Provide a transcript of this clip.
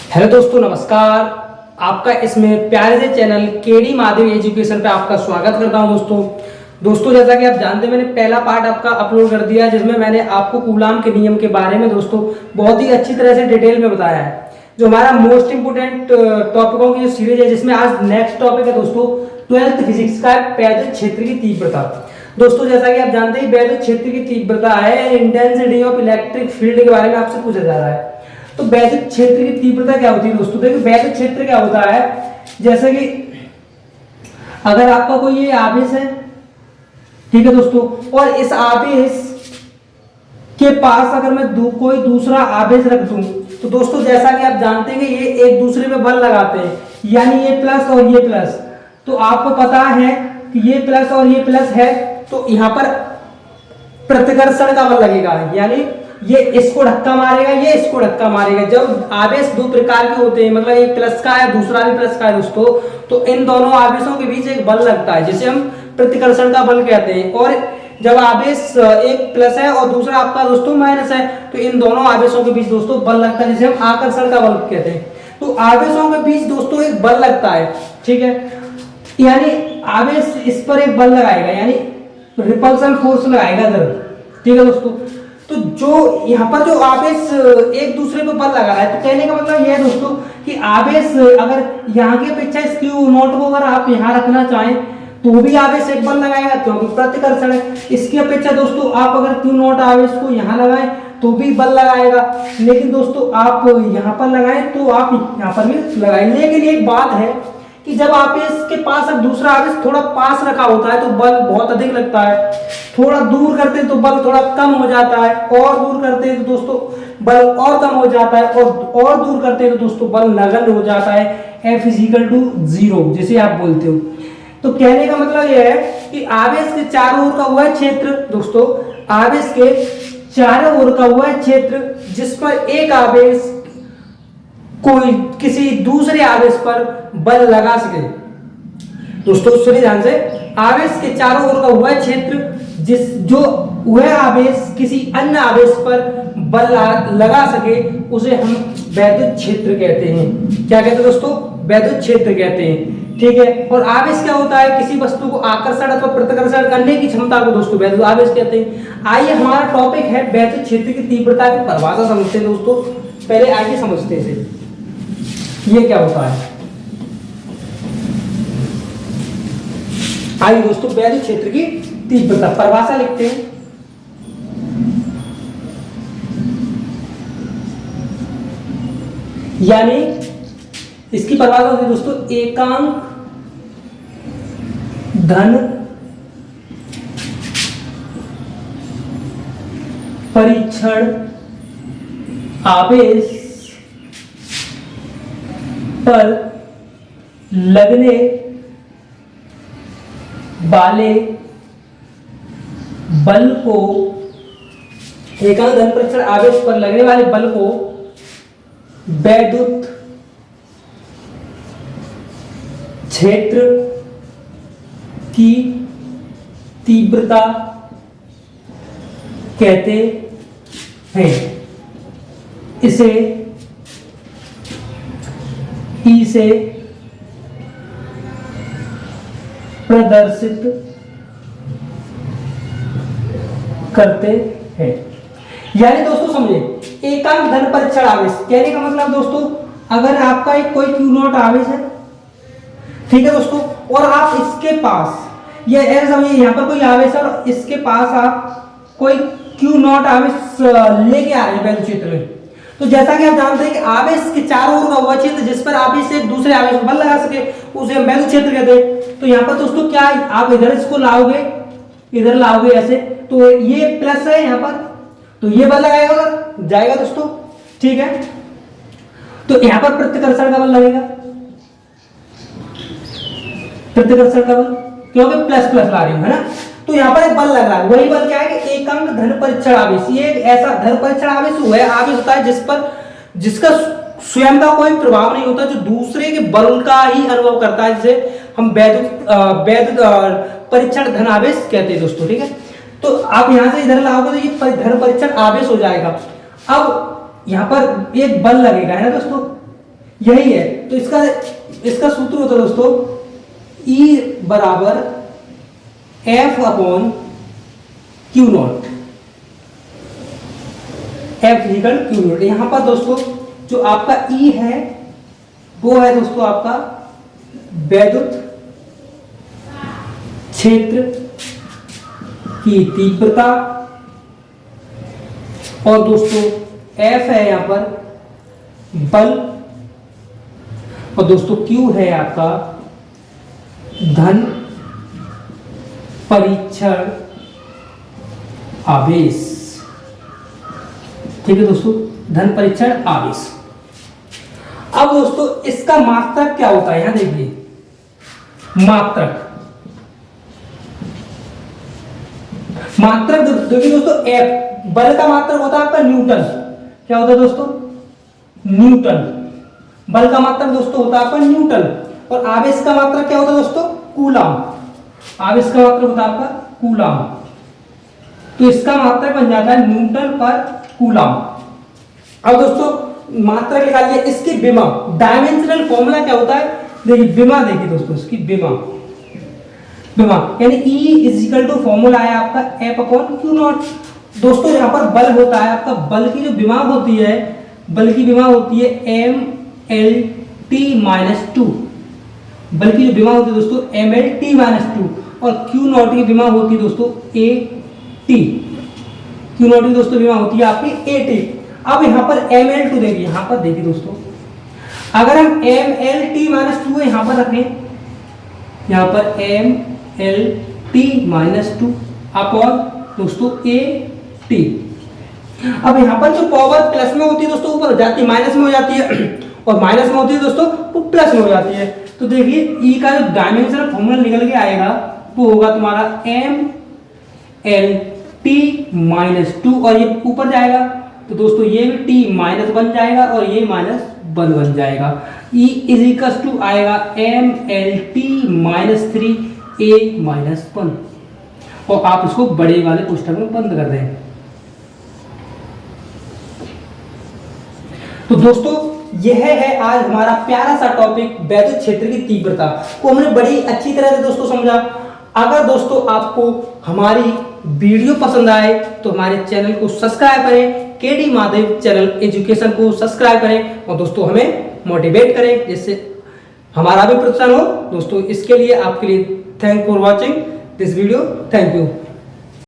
Hello दोस्तों, नमस्कार। आपका इसमें प्यारे से चैनल केडी माधव एजुकेशन पे आपका स्वागत करता हूं। दोस्तों जैसा कि आप जानते हैं, मैंने पहला पार्ट आपका अपलोड कर दिया जिसमें मैंने आपको कूलाम के नियम के बारे में दोस्तों बहुत ही अच्छी तरह से डिटेल में बताया है। जो हमारा मोस्ट इंपोर्टेंट टॉपिकों की जो सीरीज है, जिसमें आज नेक्स्ट टॉपिक है दोस्तों 12th फिजिक्स का वैद्युत क्षेत्र की तीव्रता। दोस्तों जैसा कि आप जानते हैं, वैद्युत क्षेत्र की तीव्रता है इंटेंसिटी ऑफ इलेक्ट्रिक फील्ड के बारे में आपसे पूछा जा रहा है। तो वैद्युत क्षेत्र की तीव्रता क्या होती है दोस्तों? देखिए वैद्युत क्षेत्र क्या होता है, जैसे कि अगर आपका कोई ये आवेश है, ठीक है दोस्तों, और इस आवेश के पास अगर मैं कोई दूसरा आवेश रख दूं, तो दोस्तों जैसा कि आप जानते हैं कि ये एक दूसरे पे बल लगाते हैं, यानी ये प्लस और ये प्लस। तो आपको पता है कि ये प्लस और ये प्लस है, तो यहां पर प्रतिकर्षण का बल लगेगा, यानी ये इसको धक्का मारेगा, ये इसको धक्का मारेगा। जब आवेश दो प्रकार के होते हैं, मतलब एक प्लस का है दूसरा भी प्लस का है दोस्तों, तो इन दोनों आवेशों के बीच एक बल लगता है जिसे हम प्रतिकर्षण का बल कहते हैं। और जब आवेश एक प्लस है और दूसरा आपका दोस्तों माइनस है, तो इन दोनों आवेशों के बीच दोस्तों बल लगता है जिसे हम आकर्षण का बल कहते हैं। तो आवेशों के बीच दोस्तों एक बल लगता है, ठीक है, यानी आवेश इस पर एक बल लगाएगा, यानी रिपल्सन फोर्स लगाएगा इधर, ठीक है दोस्तों। तो जो यहाँ पर जो आवेश एक दूसरे पर बल लगा रहा है, तो कहने का मतलब यह है दोस्तों कि आवेश अगर यहाँ की अपेक्षा इस Q नॉट को अगर आप यहाँ रखना चाहें तो भी आवेश एक बल लगाएगा, क्योंकि प्रतिकर्षण है। इसकी अपेक्षा दोस्तों आप अगर Q नॉट आवेश को यहाँ लगाएं तो भी बल लगाएगा, लेकिन दोस्तों आप यहाँ पर लगाएं तो आप यहाँ पर भी लगाएं। लेकिन एक बात है कि जब आवेश के पास अब दूसरा आवेश थोड़ा पास रखा होता है तो बल बहुत अधिक लगता है, थोड़ा दूर करते हैं तो बल थोड़ा कम हो जाता है, और दूर करते हैं तो दोस्तों बल और कम हो जाता है, और दूर करते हैं तो दोस्तों बल नगण्य हो जाता है, F = 0 जिसे आप बोलते हो। तो कहने का मतलब यह है कि आवेश के चारों ओर का हुआ क्षेत्र दोस्तों, आवेश के चारों ओर का हुआ क्षेत्र जिस पर एक आवेश कोई किसी दूसरे आवेश पर बल लगा सके। दोस्तों सुनिए ध्यान से, आवेश के चारों ओर का हुआ क्षेत्र जो वह आवेश किसी अन्य आवेश पर बल लगा सके उसे हम वैद्युत क्षेत्र कहते हैं। क्या कहते हैं दोस्तों? वैद्युत क्षेत्र कहते हैं, ठीक है। और आवेश क्या होता है? किसी वस्तु को आकर्षण अथवा प्रतिकर्षण करने की क्षमता को दोस्तों वैद्युत आवेश कहते हैं। आइए हमारा टॉपिक है वैद्युत क्षेत्र की तीव्रता की परिभाषा समझते हैं दोस्तों। पहले आइए समझते हैं ये क्या होता है। आइए दोस्तों वैद्युत क्षेत्र की तीव्रता परिभाषा लिखते हैं। यानी इसकी परिभाषा होती है दोस्तों एकांक धन परीक्षण आवेश पर लगने वाले बल को, एकांक धन परीक्षण आवेश पर लगने वाले बल को वैद्युत क्षेत्र की तीव्रता कहते हैं। इसे E से प्रदर्शित करते हैं। यानी दोस्तों समझे, एकांक धन परीक्षण आवेश कहने का मतलब दोस्तों, अगर आपका एक कोई Q नॉट आवेश है, ठीक है दोस्तों, और आप इसके पास ये ऐसा समझिए यहाँ पर कोई आवेश है और इसके पास आप कोई Q नॉट आवेश लेके आ रहे हैं वैद्युत क्षेत्र में। तो जैसा कि आप जानते हैं कि आवेश के चारों ओर का हुआ क्षेत्र जिस पर आवेश एक दूसरे आवेश पर बल लगा सके उसे हम वैद्युत क्षेत्र कहते हैं। तो यहाँ पर दोस्तों क्या है, आप इधर इसको लाओगे, इधर लाओगे ऐसे, तो ये प्लस है यहाँ पर, तो ये बल लगाएगा उधर जाएगा दोस्तों, ठीक है। तो यहाँ पर प्रतिकर्षण का बल लगेगा, प्रतिकर्षण का बल, क्योंकि प्लस प्लस ला रही हूं, है ना। तो यहाँ पर एक बल लग रहा है, वही बल क्या है कि एकांक धन परीक्षण आवेश। ये एक ऐसा धन परीक्षण आवेश वह आवेश होता है जिसका स्वयं का कोई प्रभाव नहीं होता, जो दूसरे के बल का ही अनुभव करता है, जिसे हम वैद्युत परीक्षण धन आवेश कहते हैं दोस्तों, ठीक है। तो आप यहां से इधर लाओगे तो ये धन परीक्षण आवेश हो जाएगा। अब यहां पर एक बल लगेगा, है ना दोस्तों, यही है। तो इसका सूत्र होता है दोस्तों E बराबर F upon Q not, F equal Q not. यहां पर दोस्तों जो आपका E है वो है दोस्तों आपका वैद्युत क्षेत्र की तीव्रता, और दोस्तों F है यहां पर बल, और दोस्तों Q है आपका धन परीक्षण आवेश। ठीक है दोस्तों, धन परीक्षण आवेश। अब दोस्तों इसका मात्रक क्या होता है, यहां देखिए मात्रक देखिए दोस्तों, F बल का मात्रक होता है आपका न्यूटन। क्या होता है दोस्तों, न्यूटन। बल का मात्रक दोस्तों होता है आपका न्यूटन, और आवेश का मात्रक क्या होता है दोस्तों, कूलाम। आवेश का मात्रक होता है आपका कूलाम। तो इसका मात्रक बन जाता है न्यूटन पर कूलाम। अब दोस्तों मात्रक निकालिए इसकी विभव, डायमेंशनल फॉर्मूला क्या होता है, देखिए विभव, देखिए दोस्तों इसकी विभव यानी E is equal to formula है आपका F अपॉन क्यू नॉट। दोस्तों यहाँ पर बल होता है आपका, बल की जो विभव होती है, बल की विभव होती है MLT-2। बल की जो विभव होती है दोस्तों MLT-2, और क्यू नॉट की विभव होती है दोस्तों AT। क्यू नॉट की दोस्तों विभव होती है आपकी AT। अब यहाँ पर ML2 देखिए, यहाँ पर देखिए दोस्तों, अगर हम MLT-2 यहाँ पर रखें, यहाँ पर MLT-2 अपॉन दोस्तों AT। अब यहाँ पर जो पावर प्लस में होती है दोस्तों ऊपर हो जाती है, माइनस में हो जाती है, और माइनस में होती है दोस्तों वो प्लस में हो जाती है। तो देखिए E का जो डायमेंशनल फॉर्मूला निकल के आएगा वो होगा तुम्हारा MLT-2, और ये ऊपर जाएगा तो दोस्तों ये भी T माइनस बन जाएगा और ये माइनस वन बन जाएगा। E इज इक्वल टू आएगा MLT-3A-1, और आप इसको बड़े वाले पुस्तक में बंद कर दें। तो दोस्तों यह है आज हमारा प्यारा सा टॉपिक, वैद्युत क्षेत्र की तीव्रता को हमने बड़ी अच्छी तरह से दोस्तों समझा। अगर दोस्तों आपको हमारी वीडियो पसंद आए तो हमारे चैनल को सब्सक्राइब करें, केडी महादेव चैनल एजुकेशन को सब्सक्राइब करें, और दोस्तों हमें मोटिवेट करें जिससे हमारा भी प्रोत्साहन हो। दोस्तों इसके लिए आपके लिए thank for watching this video, thank you.